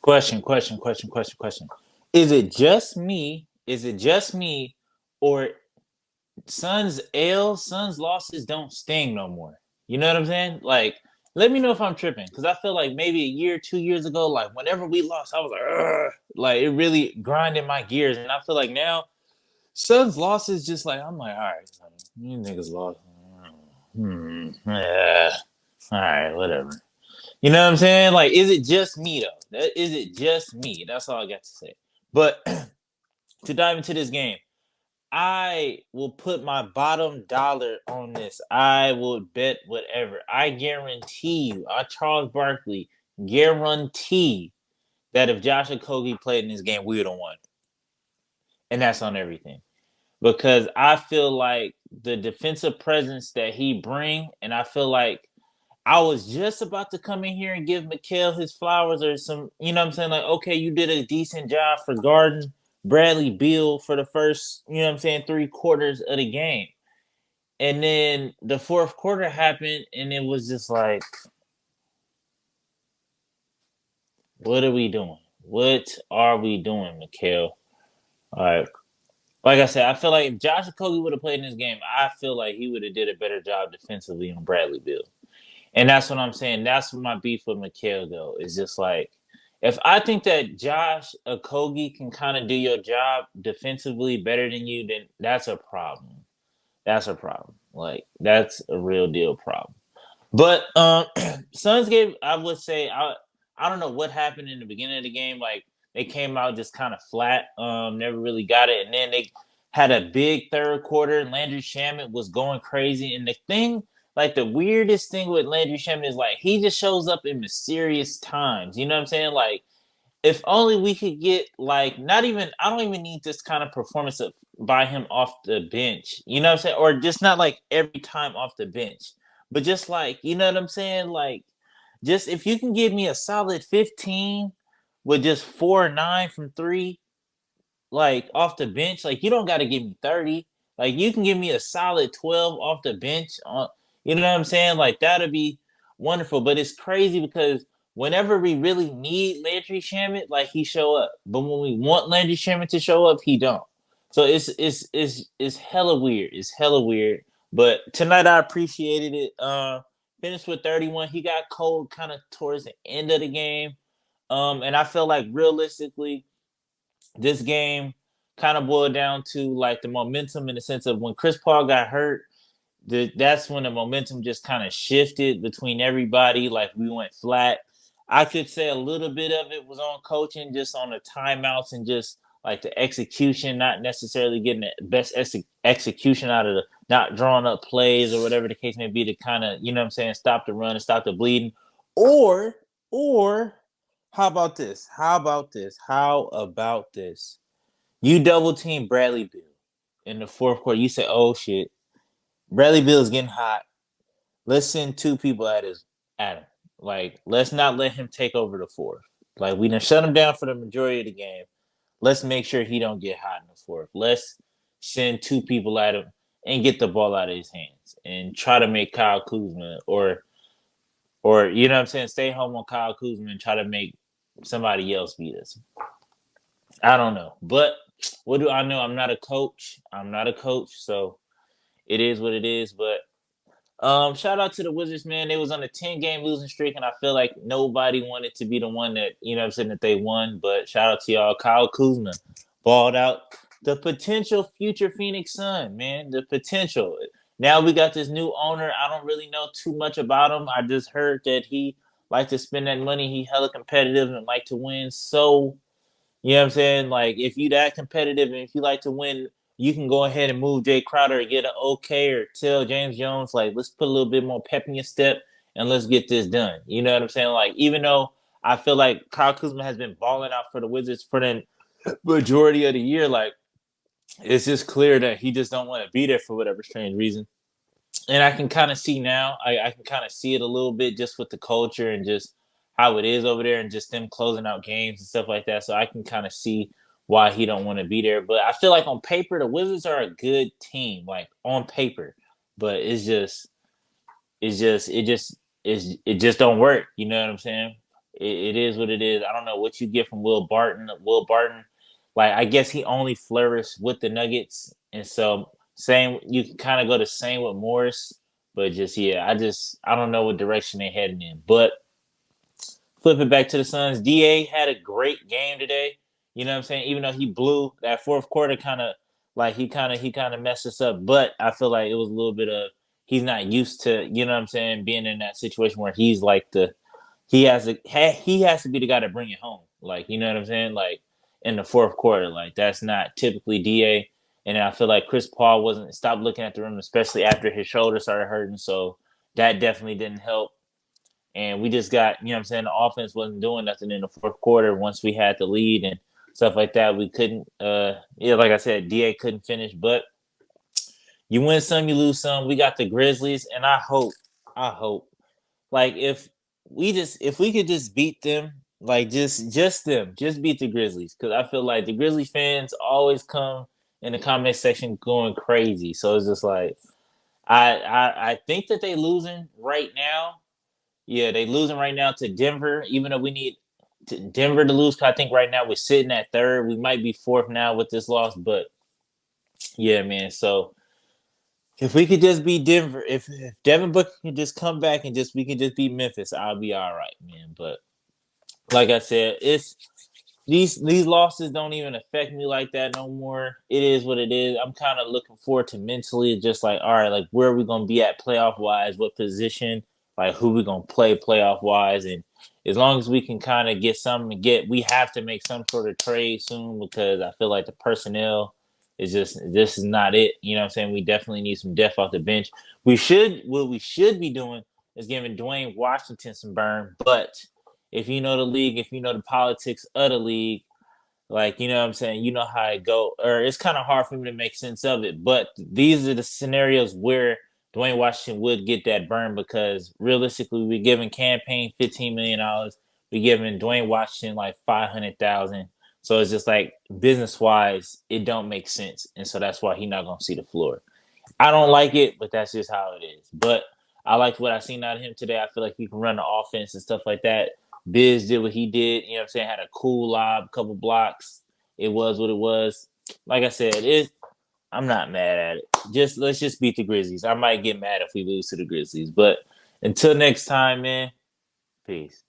Question. Is it just me? Is it just me, or Suns losses don't sting no more? You know what I'm saying? Like, let me know if I'm tripping, because I feel like maybe a year, 2 years ago, like whenever we lost, I was like, ugh, like it really grinded my gears, and I feel like now Suns losses just like I'm like, all right, you niggas lost. Yeah, all right, whatever. You know what I'm saying? Like, is it just me though? Is it just me? That's all I got to say. But to dive into this game, I will put my bottom dollar on this. I will bet whatever. I guarantee you, Charles Barkley guarantee that if Josh Okogie played in this game, we would have won. And that's on everything. Because I feel like the defensive presence that he bring, and I feel like I was just about to come in here and give Mikal his flowers or some, you know what I'm saying? Like, okay, you did a decent job for guarding Bradley Beal for the first, you know what I'm saying, 3 quarters of the game. And then the fourth quarter happened, and it was just like, what are we doing? What are we doing, Mikal? All right. Like I said, I feel like if Josh Okogie would have played in this game, I feel like he would have did a better job defensively on Bradley Beal. And that's what I'm saying. That's what my beef with Mikal though. Is just like if I think that Josh Okogie can kind of do your job defensively better than you, then that's a problem. That's a problem. Like that's a real deal problem. But Suns gave I would say I don't know what happened in the beginning of the game. Like they came out just kind of flat. Never really got it. And then they had a big third quarter. Landry Shamet was going crazy. And the thing, like the weirdest thing with Landry Shamet is like he just shows up in mysterious times. You know what I'm saying? Like if only we could get like not even I don't even need this kind of performance by him off the bench. You know what I'm saying? Or just not like every time off the bench. But just like, you know what I'm saying? Like just if you can give me a solid 15 with just 4 or 9 from three, like off the bench, like you don't gotta give me 30. Like you can give me a solid 12 off the bench on you know what I'm saying? Like that'd be wonderful. But it's crazy because whenever we really need Landry Shamet, like he show up. But when we want Landry Shamet to show up, he don't. So it's hella weird. It's hella weird. But tonight I appreciated it. Finished with 31. He got cold kind of towards the end of the game. And I feel like realistically, this game kind of boiled down to like the momentum in the sense of when Chris Paul got hurt, that's when the momentum just kind of shifted between everybody. Like we went flat. I could say a little bit of it was on coaching, just on the timeouts and just like the execution, not necessarily getting the best execution out of the not drawing up plays or whatever the case may be to kind of, you know what I'm saying, stop the run and stop the bleeding. Or, or how about this? How about this? How about this? You double team Bradley Beal in the fourth quarter. You say, "Oh shit, Bradley Beal is getting hot. Let's send 2 people at him. Like, let's not let him take over the fourth. Like, we done shut him down for the majority of the game. Let's make sure he don't get hot in the fourth. Let's send 2 people at him and get the ball out of his hands and try to make Kyle Kuzma or you know what I'm saying, stay home on Kyle Kuzma and try to make somebody else beat us. I don't know, but what do I know? I'm not a coach. I'm not a coach, so it is what it is. But shout out to the Wizards, man. They was on a 10-game losing streak, and I feel like nobody wanted to be the one that, you know what I'm saying, that they won. But shout out to y'all. Kyle Kuzma balled out. The potential future Phoenix Sun, man. The potential. Now we got this new owner. I don't really know too much about him. I just heard that he liked to spend that money. He hella competitive and like to win. So you know what I'm saying? Like, if you that competitive and if you like to win, you can go ahead and move Jay Crowder or get an okay or tell James Jones, like, let's put a little bit more pep in your step and let's get this done. You know what I'm saying? Like, even though I feel like Kyle Kuzma has been balling out for the Wizards for the majority of the year, like, it's just clear that he just don't want to be there for whatever strange reason. And I can kind of see now, I can kind of see it a little bit just with the culture and just how it is over there and just them closing out games and stuff like that. So I can kind of see why he don't want to be there. But I feel like on paper, the Wizards are a good team, like on paper. But it just don't work. You know what I'm saying? it is what it is. I don't know what you get from Will Barton. Will Barton, like I guess he only flourished with the Nuggets, and so same you can kind of go the same with Morris, but just yeah, I don't know what direction they're heading in. But flipping back to the Suns, Da had a great game today. You know what I'm saying? Even though he blew that fourth quarter, kind of like he kind of messed us up. But I feel like it was a little bit of he's not used to you know what I'm saying being in that situation where he's like the he has to be the guy to bring it home. Like you know what I'm saying? Like in the fourth quarter, like that's not typically Da. And I feel like Chris Paul wasn't stopped looking at the rim, especially after his shoulder started hurting. So that definitely didn't help. And we just got, you know what I'm saying, the offense wasn't doing nothing in the fourth quarter once we had the lead and stuff like that. We couldn't yeah, like I said, DA couldn't finish, but you win some, you lose some. We got the Grizzlies, and I hope, like if we could just beat them, like just them, just beat the Grizzlies. Cause I feel like the Grizzly fans always come in the comment section going crazy. So it's just like I think that they losing right now. Yeah, they losing right now to Denver. Even though we need Denver to lose, 'cause I think right now we're sitting at third. We might be fourth now with this loss, but yeah, man. So if we could just beat Denver, if Devin Booker can just come back and just we can just beat Memphis, I'll be all right, man. But like I said, it's these losses don't even affect me like that no more. It is what it is. I'm kind of looking forward to mentally just like, all right, like where are we gonna be at playoff wise, what position, like who we gonna play playoff wise, and as long as we can kind of get something to get, we have to make some sort of trade soon because I feel like the personnel is just this is not it. You know what I'm saying? We definitely need some depth off the bench. We should be doing is giving Dwayne Washington some burn, but if you know the league, if you know the politics of the league, like you know what I'm saying, you know how it go, or it's kind of hard for me to make sense of it. But these are the scenarios where Dwayne Washington would get that burn because realistically, we're giving campaign $15 million, we're giving Dwayne Washington like 500,000. So it's just like business wise, it don't make sense, and so that's why he's not gonna see the floor. I don't like it, but that's just how it is. But I liked what I seen out of him today. I feel like he can run the offense and stuff like that. Biz did what he did. You know what I'm saying? Had a cool lob, couple blocks. It was what it was. Like I said, I'm not mad at it. Just let's just beat the Grizzlies. I might get mad if we lose to the Grizzlies, but until next time, man. Peace.